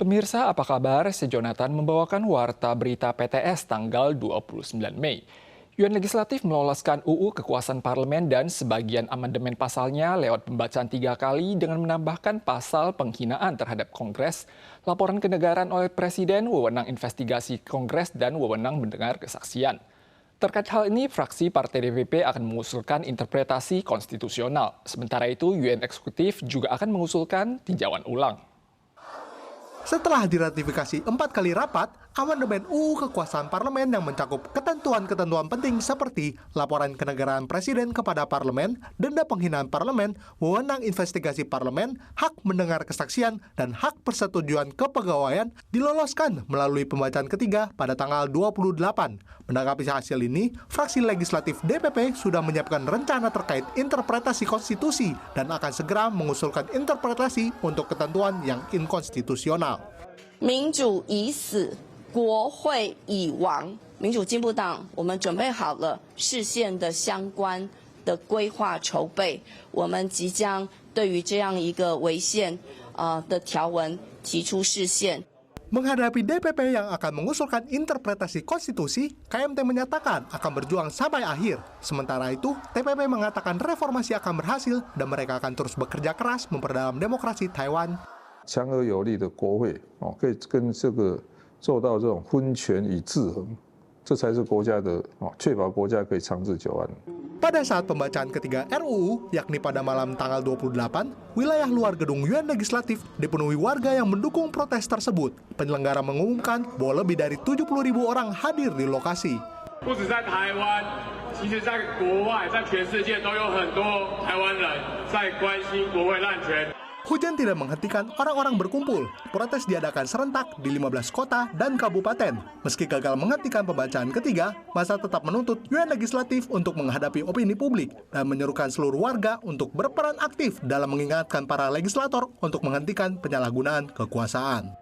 Pemirsa, apa kabar? Jonathan membawakan warta berita PTS tanggal 29 Mei. Yuan Legislatif meloloskan UU Kekuasaan Parlemen dan sebagian amandemen pasalnya lewat pembacaan 3 kali dengan menambahkan pasal penghinaan terhadap Kongres, laporan kenegaraan oleh Presiden, wewenang investigasi Kongres, dan wewenang mendengar kesaksian. Terkait hal ini, fraksi Partai DPP akan mengusulkan interpretasi konstitusional. Sementara itu, Yuan Eksekutif juga akan mengusulkan tinjauan ulang. Setelah diratifikasi 4 kali rapat, amandemen UU Kekuasaan Parlemen yang mencakup ketentuan-ketentuan penting seperti laporan kenegaraan Presiden kepada Parlemen, denda penghinaan Parlemen, wewenang investigasi Parlemen, hak mendengar kesaksian, dan hak persetujuan kepegawaian diloloskan melalui pembacaan ketiga pada tanggal 28. Menanggapi hasil ini, fraksi legislatif DPP sudah menyiapkan rencana terkait interpretasi konstitusi dan akan segera mengusulkan interpretasi untuk ketentuan yang inkonstitusional. 民主已死，国会已亡。民主进步党，我们准备好了释宪的相关的规划筹备，我们即将对于这样一个违宪的条文提出释宪。 Menghadapi DPP yang akan mengusulkan interpretasi konstitusi, KMT menyatakan akan berjuang sampai akhir. Sementara itu, TPP mengatakan reformasi akan berhasil dan mereka akan terus bekerja keras memperdalam demokrasi Taiwan. 强而有力的国会可以跟这个做到这种分权与制衡，这才是国家的确保国家可以长治久安。 Pada saat pembacaan ketiga RUU, yakni pada malam tanggal 28, wilayah luar gedung Yuan Legislatif dipenuhi warga yang mendukung protes tersebut. Penyelenggara mengumumkan bahwa lebih dari 70.000 orang hadir di lokasi. 不止在台湾，其实在国外，在全世界都有很多台湾人在关心国会滥权。 Hujan tidak menghentikan orang-orang berkumpul. Protes diadakan serentak di 15 kota dan kabupaten. Meski gagal menghentikan pembacaan ketiga, massa tetap menuntut Yuan Legislatif untuk menghadapi opini publik dan menyerukan seluruh warga untuk berperan aktif dalam mengingatkan para legislator untuk menghentikan penyalahgunaan kekuasaan.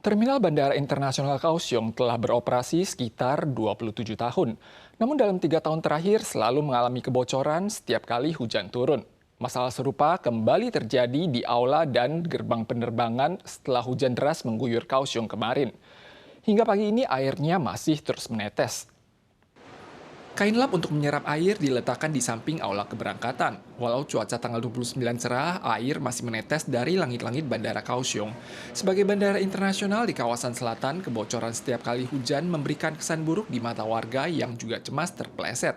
Terminal Bandara Internasional Kaohsiung telah beroperasi sekitar 27 tahun. Namun dalam 3 tahun terakhir selalu mengalami kebocoran setiap kali hujan turun. Masalah serupa kembali terjadi di aula dan gerbang penerbangan setelah hujan deras mengguyur Kaohsiung kemarin. Hingga pagi ini airnya masih terus menetes. Kain lap untuk menyerap air diletakkan di samping aula keberangkatan. Walau cuaca tanggal 29 cerah, air masih menetes dari langit-langit Bandara Kaohsiung. Sebagai bandara internasional di kawasan selatan, kebocoran setiap kali hujan memberikan kesan buruk di mata warga yang juga cemas terpeleset.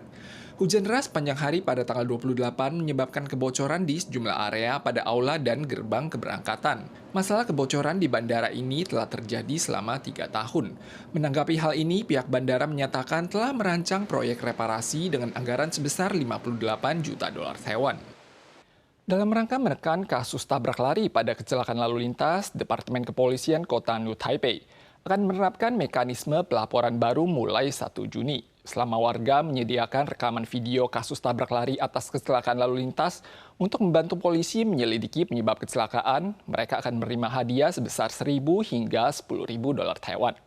Hujan deras panjang hari pada tanggal 28 menyebabkan kebocoran di sejumlah area pada aula dan gerbang keberangkatan. Masalah kebocoran di bandara ini telah terjadi selama 3 tahun. Menanggapi hal ini, pihak bandara menyatakan telah merancang proyek reparasi dengan anggaran sebesar 58 juta dolar Taiwan. Dalam rangka menekan kasus tabrak lari pada kecelakaan lalu lintas, Departemen Kepolisian Kota New Taipei akan menerapkan mekanisme pelaporan baru mulai 1 Juni. Selama warga menyediakan rekaman video kasus tabrak lari atas kecelakaan lalu lintas untuk membantu polisi menyelidiki penyebab kecelakaan, mereka akan menerima hadiah sebesar 1.000 hingga 10.000 dolar Taiwan.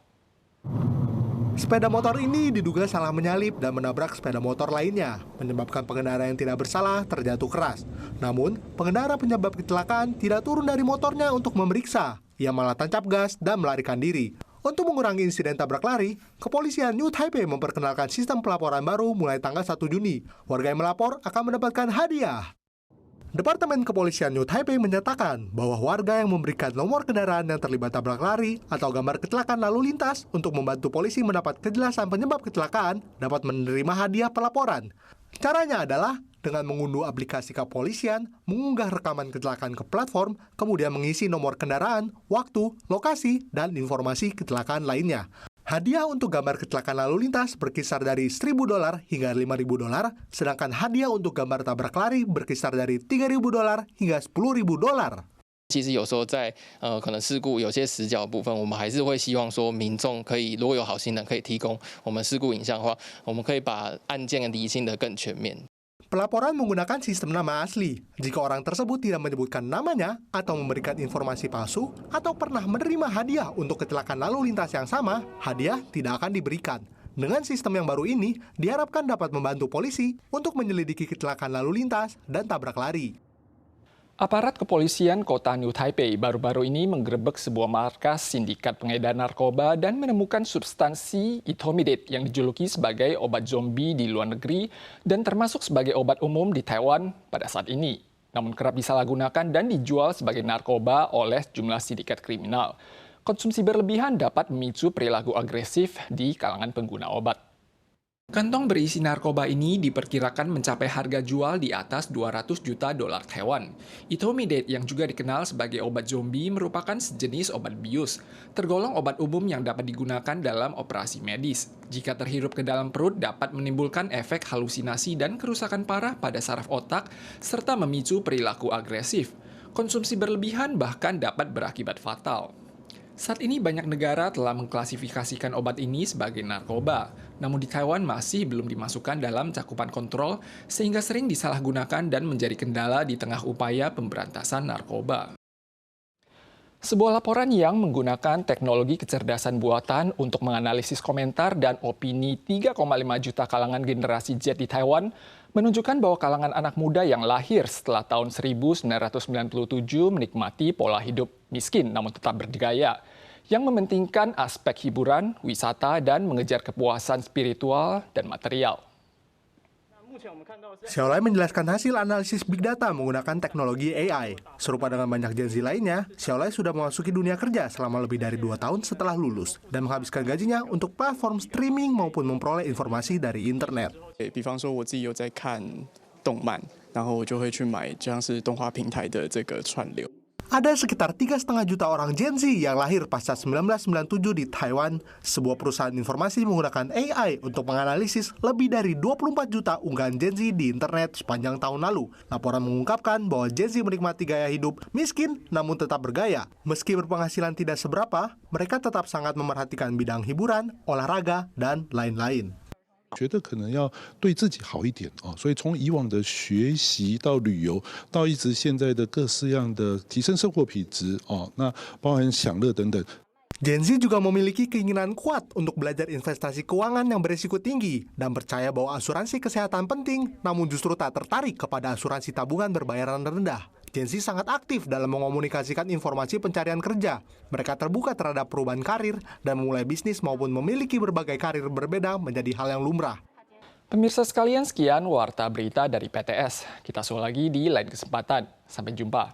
Sepeda motor ini diduga salah menyalip dan menabrak sepeda motor lainnya, menyebabkan pengendara yang tidak bersalah terjatuh keras. Namun, pengendara penyebab kecelakaan tidak turun dari motornya untuk memeriksa. Ia malah tancap gas dan melarikan diri. Untuk mengurangi insiden tabrak lari, Kepolisian New Taipei memperkenalkan sistem pelaporan baru mulai tanggal 1 Juni. Warga yang melapor akan mendapatkan hadiah. Departemen Kepolisian New Taipei menyatakan bahwa warga yang memberikan nomor kendaraan yang terlibat tabrak lari atau gambar kecelakaan lalu lintas untuk membantu polisi mendapat kejelasan penyebab kecelakaan dapat menerima hadiah pelaporan. Caranya adalah dengan mengunduh aplikasi kepolisian, mengunggah rekaman kecelakaan ke platform, kemudian mengisi nomor kendaraan, waktu, lokasi, dan informasi kecelakaan lainnya. Hadiah untuk gambar kecelakaan lalu lintas berkisar dari 1.000 dolar hingga 5.000 dolar, sedangkan hadiah untuk gambar tabrak lari berkisar dari 3.000 dolar hingga 10.000 dolar. 其实有时候在可能事故有些死角的部分，我们还是会希望说民众可以，如果有好心人可以提供我们事故影像的话，我们可以把案件厘清得更全面。 Pelaporan menggunakan sistem nama asli. Jika orang tersebut tidak menyebutkan namanya atau memberikan informasi palsu atau pernah menerima hadiah untuk kecelakaan lalu lintas yang sama, hadiah tidak akan diberikan. Dengan sistem yang baru ini, diharapkan dapat membantu polisi untuk menyelidiki kecelakaan lalu lintas dan tabrak lari. Aparat kepolisian kota New Taipei baru-baru ini menggerebek sebuah markas sindikat pengedar narkoba dan menemukan substansi ethomidate yang dijuluki sebagai obat zombie di luar negeri dan termasuk sebagai obat umum di Taiwan pada saat ini. Namun kerap disalahgunakan dan dijual sebagai narkoba oleh sejumlah sindikat kriminal. Konsumsi berlebihan dapat memicu perilaku agresif di kalangan pengguna obat. Kantong berisi narkoba ini diperkirakan mencapai harga jual di atas 200 juta dolar Taiwan. Ethomidate yang juga dikenal sebagai obat zombie merupakan sejenis obat bius, tergolong obat umum yang dapat digunakan dalam operasi medis. Jika terhirup ke dalam perut dapat menimbulkan efek halusinasi dan kerusakan parah pada saraf otak serta memicu perilaku agresif. Konsumsi berlebihan bahkan dapat berakibat fatal. Saat ini banyak negara telah mengklasifikasikan obat ini sebagai narkoba. Namun di Taiwan masih belum dimasukkan dalam cakupan kontrol sehingga sering disalahgunakan dan menjadi kendala di tengah upaya pemberantasan narkoba. Sebuah laporan yang menggunakan teknologi kecerdasan buatan untuk menganalisis komentar dan opini 3,5 juta kalangan generasi Z di Taiwan menunjukkan bahwa kalangan anak muda yang lahir setelah tahun 1997 menikmati pola hidup miskin namun tetap berdikaya, yang mementingkan aspek hiburan, wisata, dan mengejar kepuasan spiritual dan material. Xiaolai menjelaskan hasil analisis Big Data menggunakan teknologi AI. Serupa dengan banyak Gen Z lainnya, Xiaolai sudah memasuki dunia kerja selama lebih dari 2 tahun setelah lulus dan menghabiskan gajinya untuk platform streaming maupun memperoleh informasi dari internet. 比方说我自己有在看动漫，然后我就会去买像是动画平台的这个串流。 Ada sekitar 3,5 juta orang Gen Z yang lahir pasca 1997 di Taiwan. Sebuah perusahaan informasi menggunakan AI untuk menganalisis lebih dari 24 juta unggahan Gen Z di internet sepanjang tahun lalu. Laporan mengungkapkan bahwa Gen Z menikmati gaya hidup miskin namun tetap bergaya. Meski berpenghasilan tidak seberapa, mereka tetap sangat memerhatikan bidang hiburan, olahraga, dan lain-lain. 觉得可能要对自己好一点哦，所以从以往的学习到旅游，到一直现在的各式样的提升生活品质哦，那包含享乐等等。 Gen Z juga memiliki keinginan kuat untuk belajar investasi keuangan yang berisiko tinggi dan percaya bahwa asuransi kesehatan penting, namun justru tak tertarik kepada asuransi tabungan berbayaran rendah. Gen Z sangat aktif dalam mengomunikasikan informasi pencarian kerja. Mereka terbuka terhadap perubahan karir dan memulai bisnis maupun memiliki berbagai karir berbeda menjadi hal yang lumrah. Pemirsa sekalian, sekian Warta Berita dari PTS. Kita selalu lagi di lain kesempatan. Sampai jumpa.